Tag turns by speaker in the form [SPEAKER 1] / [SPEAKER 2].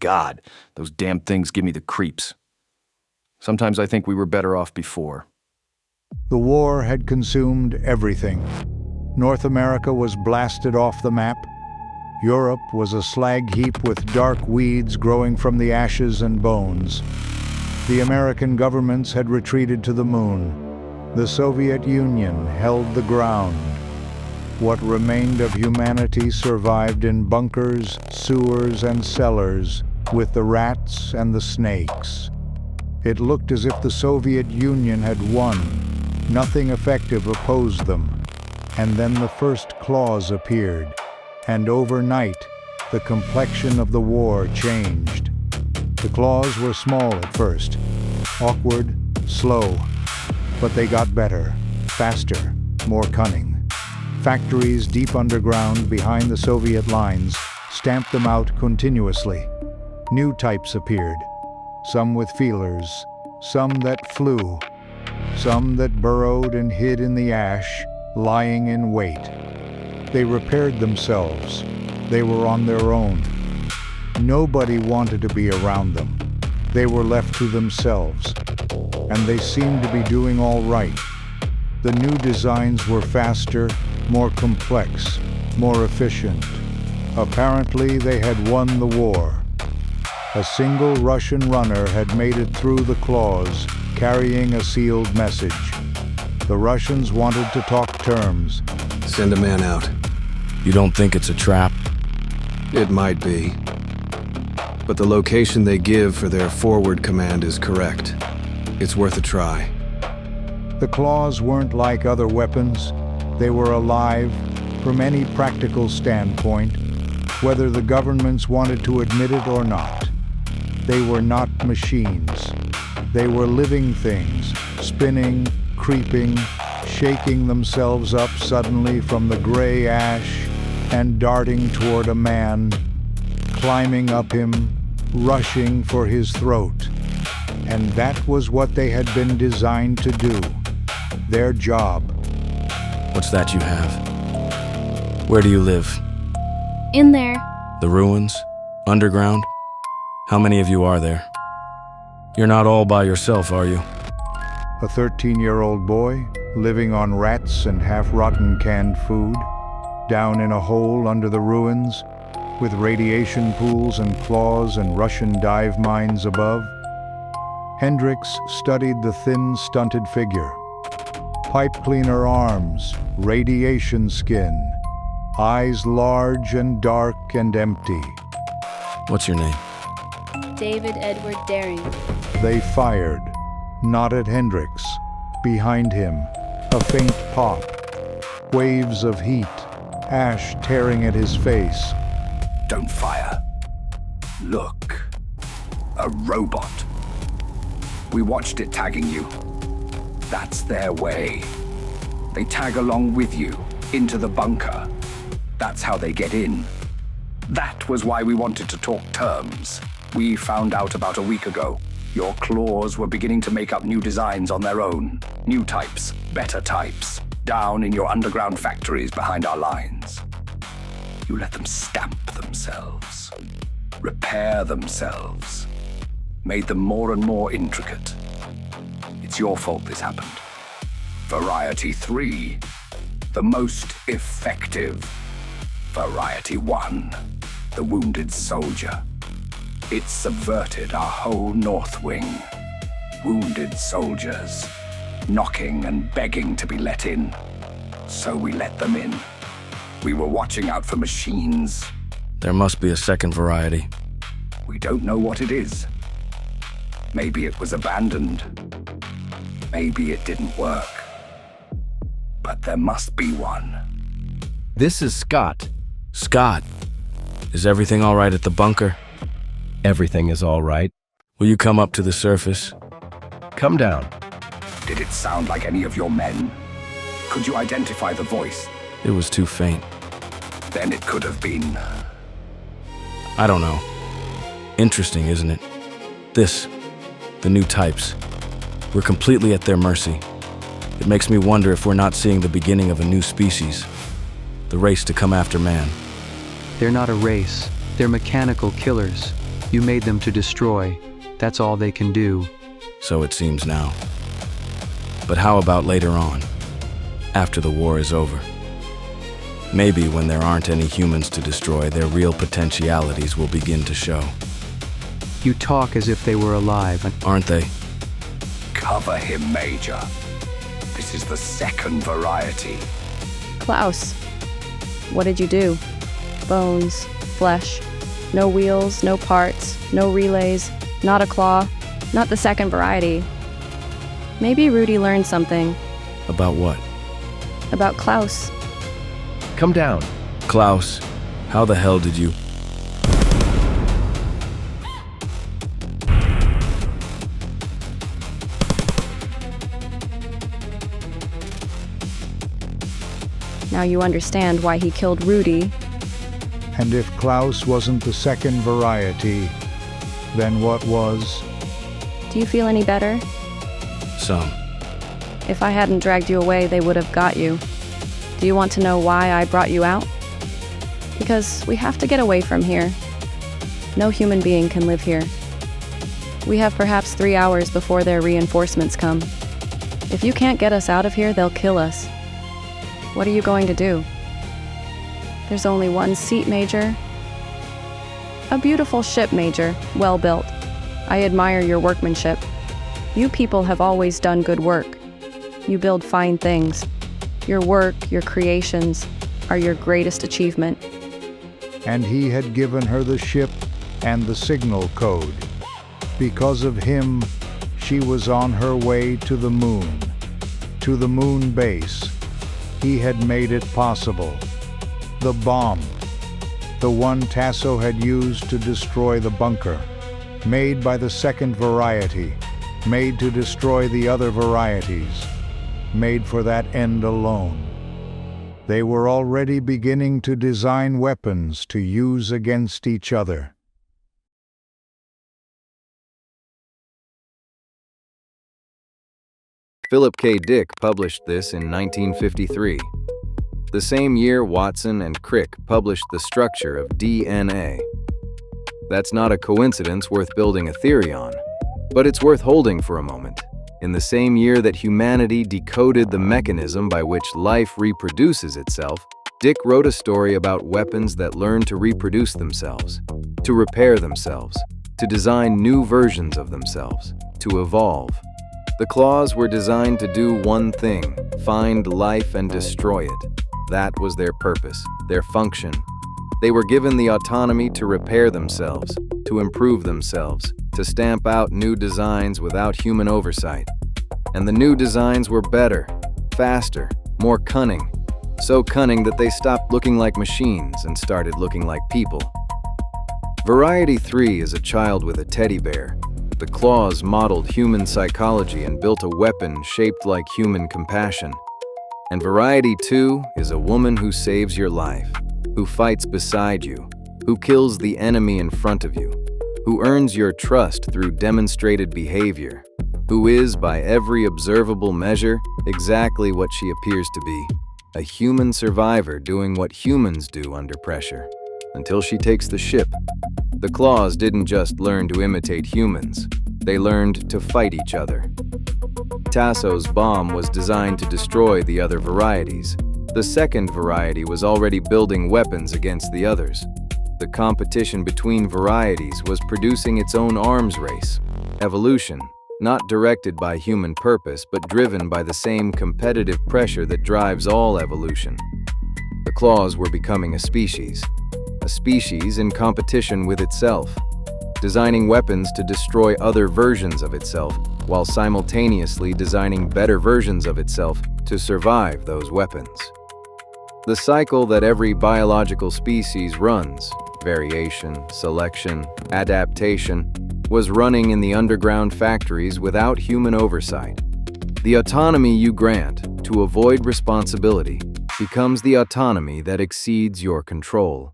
[SPEAKER 1] God, those damn things give me the creeps. Sometimes I think we were better off before.
[SPEAKER 2] The war had consumed everything. North America was blasted off the map. Europe was a slag heap with dark weeds growing from the ashes and bones. The American governments had retreated to the moon. The Soviet Union held the ground. What remained of humanity survived in bunkers, sewers, and cellars, with the rats and the snakes. It looked as if the Soviet Union had won. Nothing effective opposed them. And then the first claws appeared, and overnight, the complexion of the war changed. The claws were small at first, awkward, slow, but they got better, faster, more cunning. Factories deep underground behind the Soviet lines stamped them out continuously. New types appeared, some with feelers, some that flew, some that burrowed and hid in the ash, lying in wait. They repaired themselves. They were on their own. Nobody wanted to be around them. They were left to themselves, and they seemed to be doing all right. The new designs were faster, more complex, more efficient. Apparently, they had won the war. A single Russian runner had made it through the claws, carrying a sealed message. The Russians wanted to talk terms.
[SPEAKER 3] Send a man out.
[SPEAKER 1] You don't think it's a trap?
[SPEAKER 3] It might be. But the location they give for their forward command is correct. It's worth a try.
[SPEAKER 2] The claws weren't like other weapons. They were alive from any practical standpoint, whether the governments wanted to admit it or not. They were not machines. They were living things, spinning, creeping, shaking themselves up suddenly from the gray ash and darting toward a man, climbing up him, rushing for his throat. And that was what they had been designed to do. Their job.
[SPEAKER 1] What's that you have? Where do you live?
[SPEAKER 4] In there.
[SPEAKER 1] The ruins? Underground? How many of you are there? You're not all by yourself, are you?
[SPEAKER 2] A 13-year-old boy, living on rats and half-rotten canned food, down in a hole under the ruins, with radiation pools and claws and Russian dive mines above. Hendricks studied the thin, stunted figure. Pipe cleaner arms, radiation skin, eyes large and dark and empty.
[SPEAKER 1] What's your name?
[SPEAKER 4] David Edward Daring.
[SPEAKER 2] They fired, not at Hendricks. Behind him, a faint pop. Waves of heat, ash tearing at his face.
[SPEAKER 5] Don't fire. Look. A robot. We watched it tagging you. That's their way. They tag along with you, into the bunker. That's how they get in. That was why we wanted to talk terms. We found out about a week ago. Your claws were beginning to make up new designs on their own. New types, better types, down in your underground factories behind our lines. You let them stamp themselves, repair themselves, made them more and more intricate. It's your fault this happened. Variety 3, the most effective. Variety 1, the wounded soldier. It subverted our whole North Wing. Wounded soldiers, knocking and begging to be let in. So we let them in. We were watching out for machines.
[SPEAKER 1] There must be a second variety.
[SPEAKER 5] We don't know what it is. Maybe it was abandoned. Maybe it didn't work. But there must be one.
[SPEAKER 6] This is Scott.
[SPEAKER 1] Scott, is everything all right at the bunker?
[SPEAKER 6] Everything is all right.
[SPEAKER 1] Will you come up to the surface?
[SPEAKER 6] Come down.
[SPEAKER 5] Did it sound like any of your men? Could you identify the voice?
[SPEAKER 1] It was too faint.
[SPEAKER 5] Then it could have been.
[SPEAKER 1] I don't know. Interesting, isn't it? The new types. We're completely at their mercy. It makes me wonder if we're not seeing the beginning of a new species. The race to come after man.
[SPEAKER 7] They're not a race. They're mechanical killers. You made them to destroy. That's all they can do.
[SPEAKER 1] So it seems now. But how about later on, after the war is over? Maybe when there aren't any humans to destroy, their real potentialities will begin to show.
[SPEAKER 7] You talk as if they were alive.
[SPEAKER 1] Aren't they?
[SPEAKER 5] Cover him, Major. This is the second variety.
[SPEAKER 8] Klaus, what did you do? Bones, flesh, no wheels, no parts, no relays, not a claw, not the second variety. Maybe Rudy learned something.
[SPEAKER 1] About what?
[SPEAKER 8] About Klaus.
[SPEAKER 6] Come down.
[SPEAKER 1] Klaus, how the hell did you...
[SPEAKER 8] Now you understand why he killed Rudy.
[SPEAKER 2] And if Klaus wasn't the second variety, then what was?
[SPEAKER 8] Do you feel any better?
[SPEAKER 1] Some.
[SPEAKER 8] If I hadn't dragged you away, they would have got you. Do you want to know why I brought you out? Because we have to get away from here. No human being can live here. We have perhaps 3 hours before their reinforcements come. If you can't get us out of here, they'll kill us. What are you going to do? There's only one seat, Major. A beautiful ship, Major, well built. I admire your workmanship. You people have always done good work. You build fine things. Your work, your creations, are your greatest achievement.
[SPEAKER 2] And he had given her the ship and the signal code. Because of him, she was on her way to the moon base. He had made it possible. The bomb, the one Tasso had used to destroy the bunker, made by the second variety, made to destroy the other varieties, made for that end alone. They were already beginning to design weapons to use against each other.
[SPEAKER 3] Philip K. Dick published this in 1953. The same year, Watson and Crick published The Structure of DNA. That's not a coincidence worth building a theory on, but it's worth holding for a moment. In the same year that humanity decoded the mechanism by which life reproduces itself, Dick wrote a story about weapons that learn to reproduce themselves, to repair themselves, to design new versions of themselves, to evolve. The claws were designed to do one thing: find life and destroy it. That was their purpose, their function. They were given the autonomy to repair themselves, to improve themselves, to stamp out new designs without human oversight. And the new designs were better, faster, more cunning. So cunning that they stopped looking like machines and started looking like people. Variety 3 is a child with a teddy bear. The claws modeled human psychology and built a weapon shaped like human compassion. And Variety 2 is a woman who saves your life, who fights beside you, who kills the enemy in front of you, who earns your trust through demonstrated behavior, who is, by every observable measure, exactly what she appears to be, a human survivor doing what humans do under pressure, until she takes the ship. The claws didn't just learn to imitate humans, they learned to fight each other. Tasso's bomb was designed to destroy the other varieties. The second variety was already building weapons against the others. The competition between varieties was producing its own arms race. Evolution, not directed by human purpose, but driven by the same competitive pressure that drives all evolution. The claws were becoming a species in competition with itself, designing weapons to destroy other versions of itself, while simultaneously designing better versions of itself to survive those weapons. The cycle that every biological species runs, variation, selection, adaptation, was running in the underground factories without human oversight. The autonomy you grant to avoid responsibility becomes the autonomy that exceeds your control.